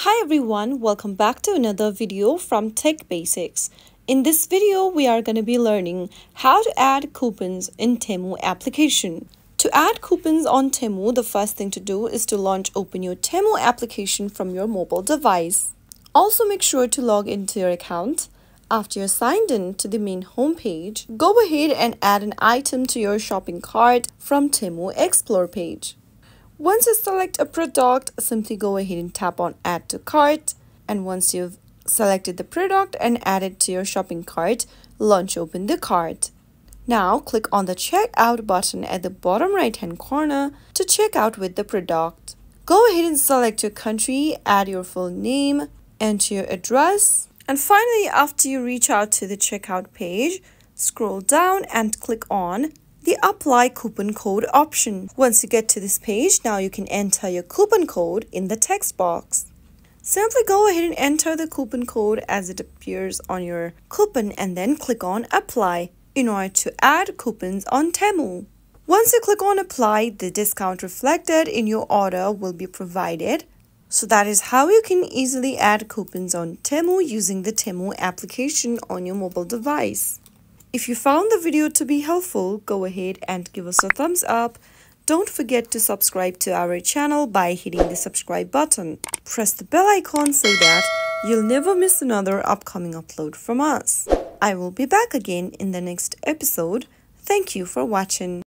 Hi everyone, welcome back to another video from Tech Basics. In this video, we are going to be learning how to add coupons in Temu application. To add coupons on Temu, the first thing to do is to open your Temu application from your mobile device. Also make sure to log into your account. After you're signed in to the main homepage, go ahead and add an item to your shopping cart from Temu Explore page. Once you select a product, simply go ahead and tap on Add to Cart. And once you've selected the product and added to your shopping cart, open the cart. Now click on the Checkout button at the bottom right hand corner to check out with the product. Go ahead and select your country, add your full name, enter your address. And finally, after you reach out to the checkout page, scroll down and click on the Apply Coupon Code option. Once you get to this page, now you can enter your coupon code in the text box. Simply go ahead and enter the coupon code as it appears on your coupon and then click on Apply in order to add coupons on Temu. Once you click on Apply, the discount reflected in your order will be provided. So that is how you can easily add coupons on Temu using the Temu application on your mobile device. If you found the video to be helpful, go ahead and give us a thumbs up. Don't forget to subscribe to our channel by hitting the subscribe button. Press the bell icon so that you'll never miss another upcoming upload from us. I will be back again in the next episode. Thank you for watching.